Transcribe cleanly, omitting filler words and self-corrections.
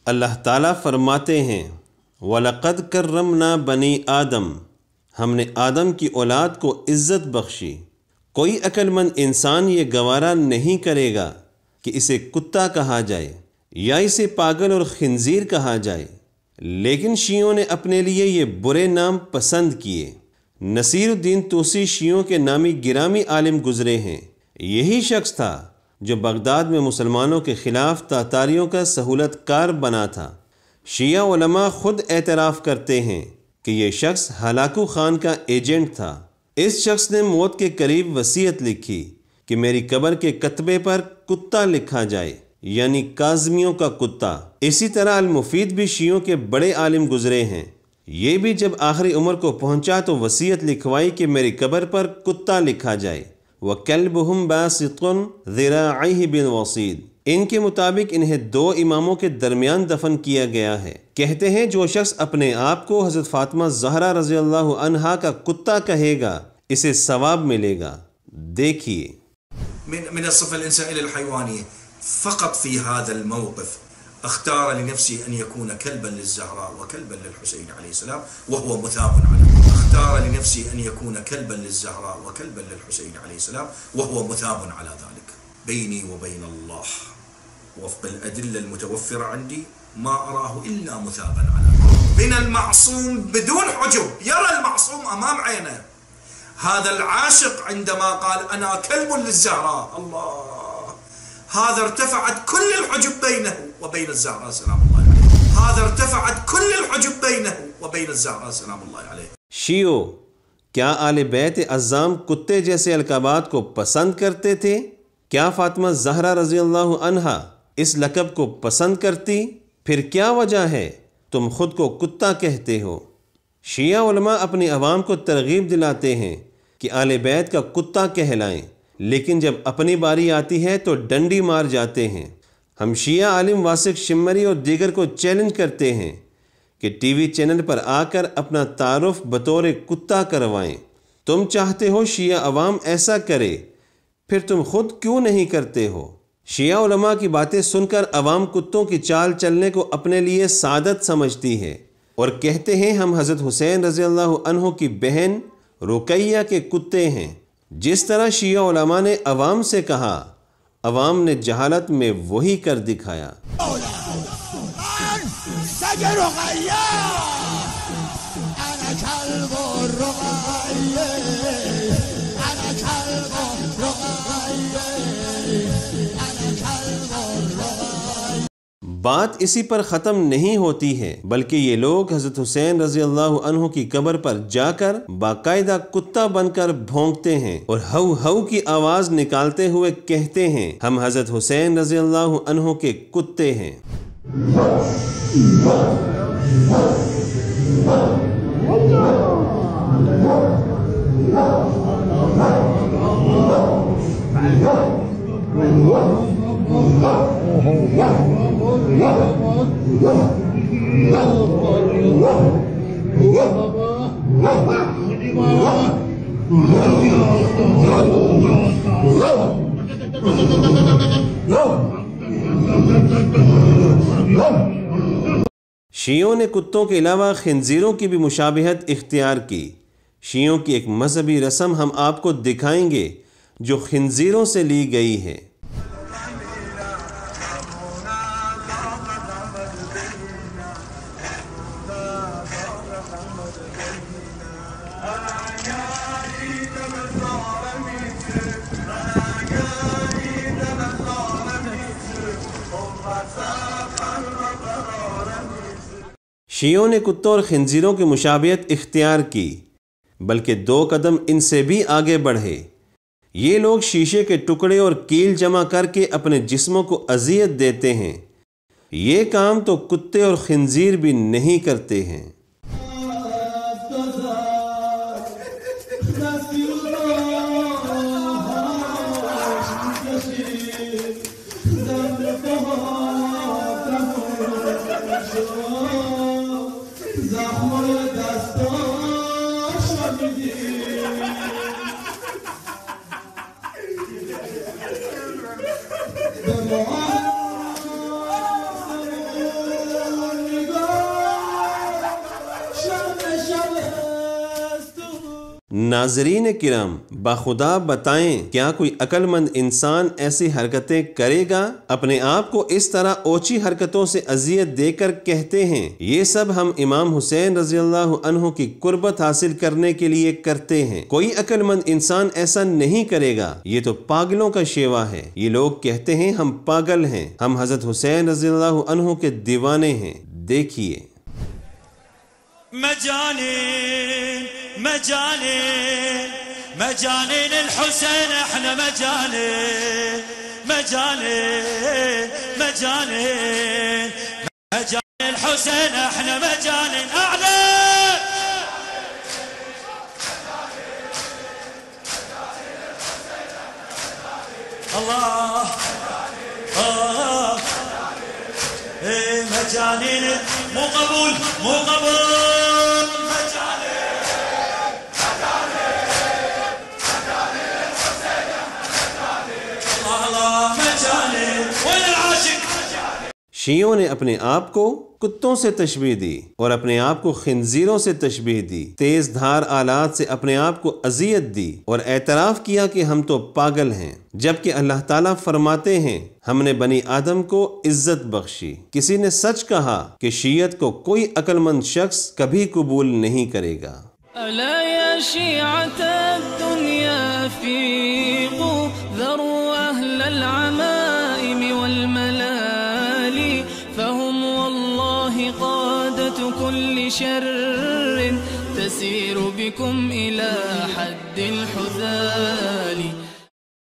अल्लाह ताला फरमाते हैं, वलक़द कर्रमना बनी आदम, हमने आदम की औलाद को इज़्ज़त बख्शी। कोई अक्लमंद इंसान ये गवारा नहीं करेगा कि इसे कुत्ता कहा जाए या इसे पागल और खिंजीर कहा जाए, लेकिन शियों ने अपने लिए ये बुरे नाम पसंद किए। नसीरुद्दीन तूसी शियों के नामी गिरामी आलिम गुजरे हैं। यही शख्स था जो बगदाद में मुसलमानों के ख़िलाफ़ तातारियों का सहूलतकार बना था। शिया उलमा ख़ुद एतराफ़ करते हैं कि ये शख्स हलाकू ख़ान का एजेंट था। इस शख्स ने मौत के करीब वसीयत लिखी कि मेरी कब्र के कतबे पर कुत्ता लिखा जाए, यानी काज़मियों का कुत्ता। इसी तरह अल-मुफ़ीद भी शियों के बड़े आलिम गुजरे हैं। ये भी जब आखिरी उम्र को पहुँचा तो वसीयत लिखवाई कि मेरी कब्र पर कुत्ता लिखा जाए। व कल्बुहुम बासितुन ज़िराइहि बिल वसीद। इनके मुताबिक इन्हें 2 इमामों के दरमियान दफन किया गया है। कहते हैं जो शख्स अपने आप को हज़रत फ़ातिमा ज़हरा रज़ियल्लाहु अन्हा का कुत्ता कहेगा, इसे सवाब मिलेगा। देखिए, من الصفة الإنسانية للحيوانية فقط في هذا الموقف اختار لنفسي أن يكون كلبا للزهراء وكلبا للحسين عليه السلام وهو مثاب على اختار لنفسي أن يكون كلبا للزهراء وكلبا للحسين عليه السلام وهو مثاب على ذلك بيني وبين الله وفق الأدلة المتوفرة عندي ما أراه إلا مثابا على من المعصوم بدون حجب يرى المعصوم أمام عينه. هذا العاشق عندما قال أنا كلب للزهراء الله هذا ارتفعت كل الحجب بينه وبين الزهراء سلام الله عليه. هذا ارتفعت كل الحجب بينه وبين الزهراء سلام الله عليه. शियो, क्या आले बैत अज़्ज़ाम कुत्ते जैसे अलकाबात को पसंद करते थे? क्या फ़ातिमा ज़हरा रज़ियल्लाहु अन्हा इस लक़ब को पसंद करती? फिर क्या वजह है तुम खुद को कुत्ता कहते हो? शिया उलमा अपनी अवाम को तरगीब दिलाते हैं कि आले बैत का कुत्ता कहलाएं, लेकिन जब अपनी बारी आती है तो डंडी मार जाते हैं। हम शिया आलिम वासिक शिम्मरी और दीगर को चैलेंज करते हैं कि टीवी चैनल पर आकर अपना तारुफ बतौर कुत्ता करवाएं। तुम चाहते हो शिया अवाम ऐसा करे, फिर तुम खुद क्यों नहीं करते हो? शिया उलमा की बातें सुनकर अवाम कुत्तों की चाल चलने को अपने लिए सादत समझती है और कहते हैं हम हज़रत हुसैन रज़ियल्लाहु अन्हु की बहन रुकैया के कुत्ते हैं। जिस तरह शिया उलमा ने अवाम से कहा, अवाम ने जहालत में वही कर दिखाया। बात इसी पर ख़त्म नहीं होती है, बल्कि ये लोग हज़रत हुसैन रज़ियल्लाहु अन्हु की कब्र पर जाकर बाकायदा कुत्ता बनकर भौंकते हैं और हऊ हऊ की आवाज़ निकालते हुए कहते हैं हम हज़रत हुसैन रज़ियल्लाहु अन्हु के कुत्ते हैं। शियों ने कुत्तों के अलावा खिंजीरों की भी मुशाबिहत इख्तियार की। शियों की एक मजहबी रस्म हम आपको दिखाएंगे जो खिंजीरों से ली गई है। शियों ने कुत्तों और खिंजीरों की मुशाबियत इख्तियार की, बल्कि 2 कदम इनसे भी आगे बढ़े। ये लोग शीशे के टुकड़े और कील जमा करके अपने जिस्मों को अजियत देते हैं। ये काम तो कुत्ते और खिंजीर भी नहीं करते हैं। नाज़रीन किराम, बाखुदा बताएं, क्या कोई अक्लमंद इंसान ऐसी हरकतें करेगा? अपने आप को इस तरह ओछी हरकतों से अजियत देकर कहते हैं ये सब हम इमाम हुसैन रज़ी अल्लाह अन्हु की कुर्बत हासिल करने के लिए करते हैं। कोई अक्लमंद इंसान ऐसा नहीं करेगा, ये तो पागलों का शेवा है। ये लोग कहते हैं हम पागल हैं, हम हज़रत हुसैन रज़ी अल्लाह अन्हु के दीवाने हैं। देखिए, مجانين مجانين مجانين الحسين احنا مجانين مجانين مجانين مجانين الحسين احنا مجانين اعلى الله مجانين مو قبول مو قبول مجانين الله مجانين وين العاشق। शियों ने अपने आप को कुत्तों से तशबीह दी और अपने आप को खिंजीरों से तशबीह दी, तेज धार आलात से अपने आप को अजियत दी और एतराफ़ किया कि हम तो पागल हैं। जबकि अल्लाह ताला फरमाते हैं हमने बनी आदम को इज्जत बख्शी। किसी ने सच कहा कि शीयत को कोई अक्लमंद शख्स कभी कबूल नहीं करेगा। अला या शिअत दुनिया फीक़ू ज़रू अहलल अमाइम वल मलाली फहुम वल्लाहि क़ादतु कुल्लि शर्रिन तसीरु बिकुम इला हद्दिल हुज़ाली।